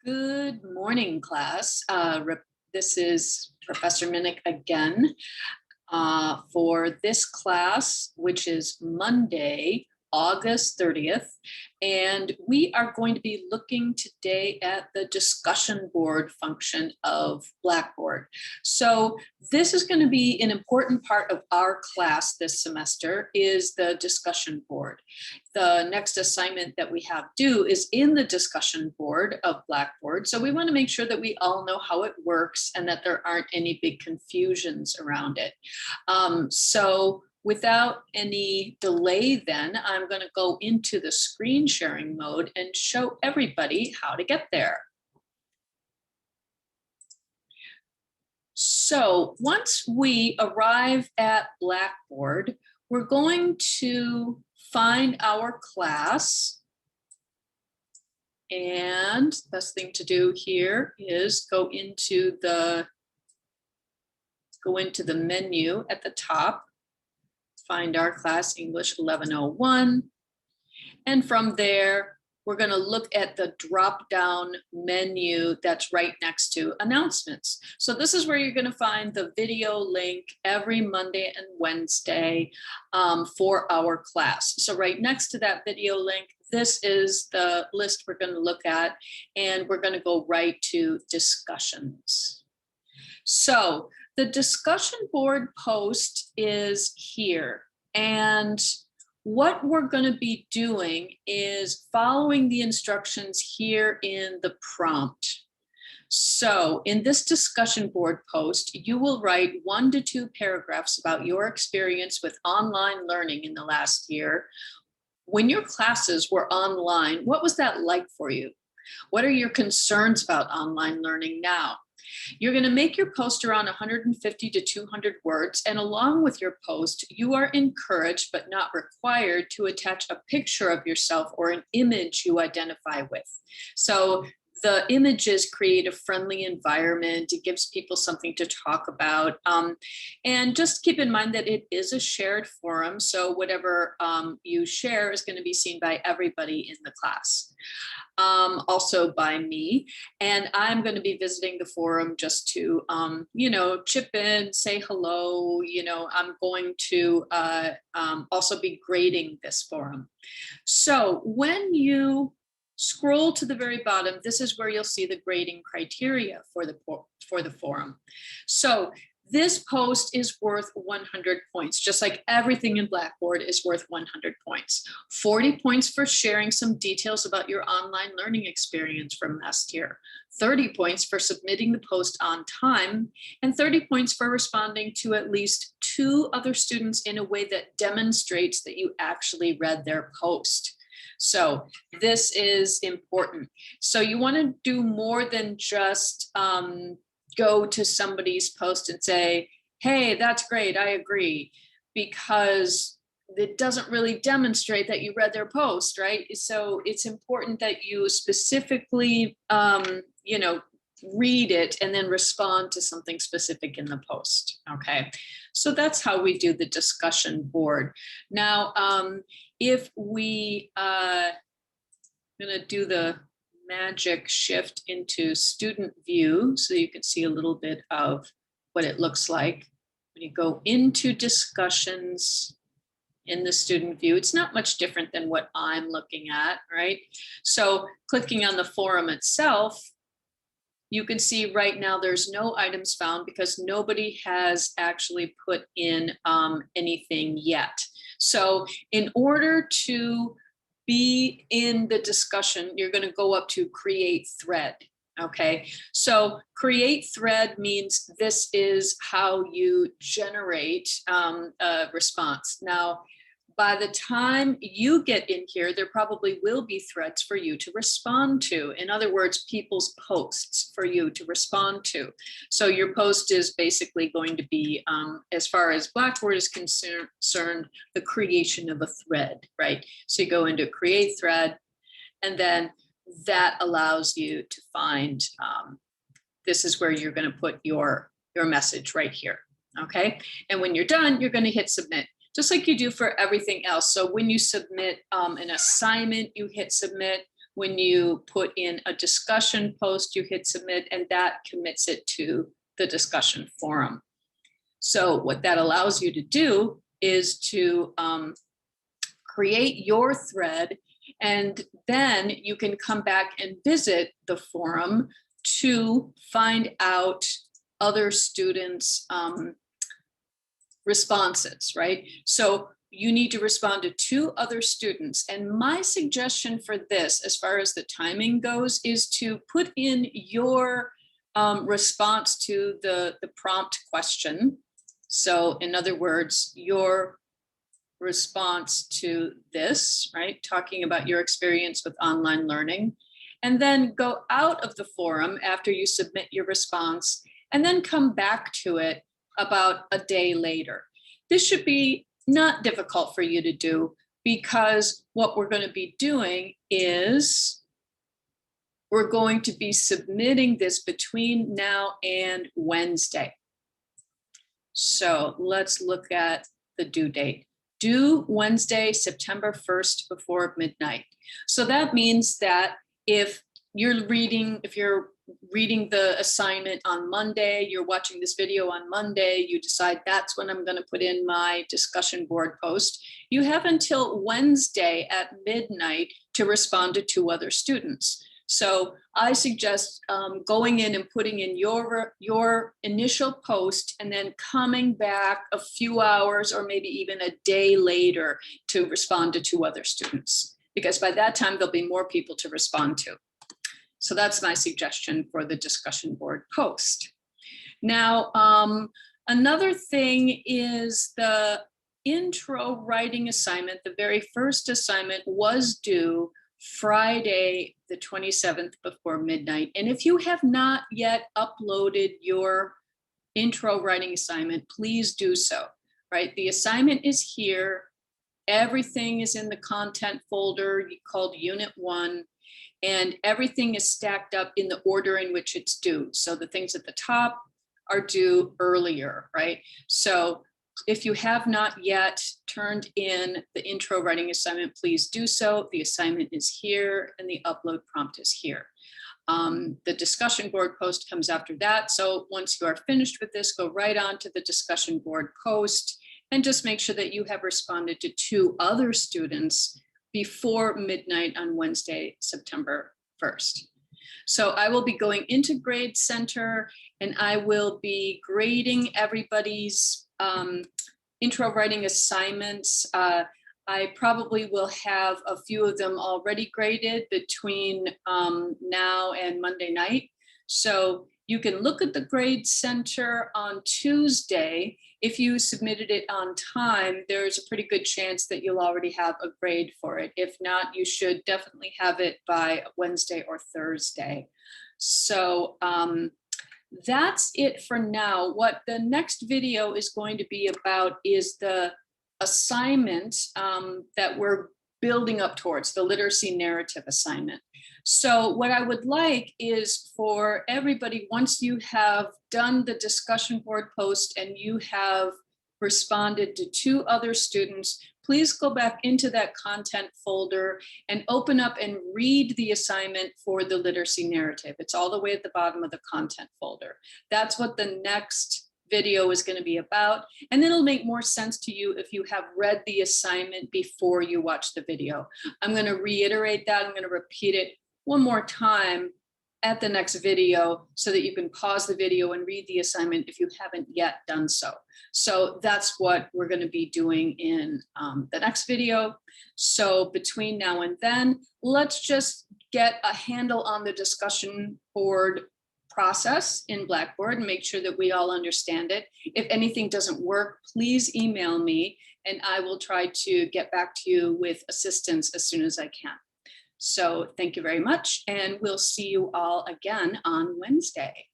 Good morning, class. This is Professor Minnich again for this class, which is Monday, August 30th. And we are going to be looking today at the discussion board function of Blackboard. So this is going to be an important part of our class this semester is the discussion board. The next assignment that we have due is in the discussion board of Blackboard. So we want to make sure that we all know how it works and that there aren't any big confusions around it. So without any delay, then I'm going to go into the screen sharing mode and show everybody how to get there. So once we arrive at Blackboard, we're going to find our class. And the best thing to do here is go into the menu at the top, find our class English 1101. And from there, we're going to look at the drop-down menu that's right next to announcements. So this is where you're going to find the video link every Monday and Wednesday for our class. So right next to that video link, this is the list we're going to look at, and we're going to go right to discussions. So the discussion board post is here, and what we're going to be doing is following the instructions here in the prompt. So in this discussion board post, you will write 1 to 2 paragraphs about your experience with online learning in the last year. When your classes were online, what was that like for you? What are your concerns about online learning now? You're going to make your post around 150 to 200 words, and along with your post, you are encouraged but not required to attach a picture of yourself or an image you identify with. So the images create a friendly environment. It gives people something to talk about. And just keep in mind that it is a shared forum, so whatever you share is going to be seen by everybody in the class. Also by me, and I'm going to be visiting the forum just to, chip in, say hello. I'm going to also be grading this forum. So when you scroll to the very bottom, this is where you'll see the grading criteria for the forum. So this post is worth 100 points, just like everything in Blackboard is worth 100 points. 40 points for sharing some details about your online learning experience from last year, 30 points for submitting the post on time, and 30 points for responding to at least 2 other students in a way that demonstrates that you actually read their post. So this is important. So you want to do more than just go to somebody's post and say, hey, that's great, I agree, because it doesn't really demonstrate that you read their post, right? So it's important that you specifically, read it and then respond to something specific in the post, okay? So that's how we do the discussion board. Now, if we, I'm gonna do the magic shift into student view so you can see a little bit of what it looks like. When you go into discussions in the student view, it's not much different than what I'm looking at, right? So clicking on the forum itself, you can see right now there's no items found because nobody has actually put in anything yet. So in order to be in the discussion, you're going to go up to create thread. Okay, so create thread means this is how you generate a response. Now, by the time you get in here, there probably will be threads for you to respond to. In other words, people's posts for you to respond to. So your post is basically going to be, as far as Blackboard is concerned, the creation of a thread, right? So you go into create thread, and then that allows you to find, this is where you're going to put your message right here, okay? And when you're done, you're going to hit submit, just like you do for everything else. So when you submit an assignment, you hit submit. When you put in a discussion post, you hit submit, and that commits it to the discussion forum. So what that allows you to do is to create your thread, and then you can come back and visit the forum to find out other students' responses, right? So you need to respond to 2 other students. And my suggestion for this, as far as the timing goes, is to put in your response to the prompt question. So in other words, your response to this, right? Talking about your experience with online learning, and then go out of the forum after you submit your response, and then come back to it about a day later. This should be not difficult for you to do, because what we're going to be doing is we're going to be submitting this between now and Wednesday. So let's look at the due date. Due Wednesday, September 1st before midnight. So that means that if you're reading the assignment on Monday, you're watching this video on Monday, you decide that's when I'm going to put in my discussion board post, you have until Wednesday at midnight to respond to 2 other students. So I suggest going in and putting in your initial post, and then coming back a few hours or maybe even a day later to respond to 2 other students, because by that time there'll be more people to respond to. So that's my suggestion for the discussion board post. Now, another thing is the intro writing assignment. The very first assignment was due Friday, the 27th before midnight. And if you have not yet uploaded your intro writing assignment, please do so, right? The assignment is here. Everything is in the content folder called Unit 1. And everything is stacked up in the order in which it's due. So the things at the top are due earlier, right? So if you have not yet turned in the intro writing assignment, please do so. The assignment is here and the upload prompt is here. The discussion board post comes after that. So once you are finished with this, go right on to the discussion board post and just make sure that you have responded to 2 other students before midnight on Wednesday, September 1st. So I will be going into Grade Center, and I will be grading everybody's intro writing assignments. I probably will have a few of them already graded between now and Monday night. So you can look at the Grade Center on Tuesday. If you submitted it on time, there's a pretty good chance that you'll already have a grade for it. If not, you should definitely have it by Wednesday or Thursday. So that's it for now. What the next video is going to be about is the assignment that we're building up towards, the literacy narrative assignment. So what I would like is for everybody, once you have done the discussion board post and you have responded to 2 other students, please go back into that content folder and open up and read the assignment for the literacy narrative. It's all the way at the bottom of the content folder. That's what the next video is going to be about. And then it'll make more sense to you if you have read the assignment before you watch the video. I'm going to reiterate that. I'm going to repeat it one more time at the next video so that you can pause the video and read the assignment if you haven't yet done so. So that's what we're going to be doing in the next video. So between now and then, let's just get a handle on the discussion board process in Blackboard and make sure that we all understand it. If anything doesn't work, please email me and I will try to get back to you with assistance as soon as I can. So thank you very much, and we'll see you all again on Wednesday.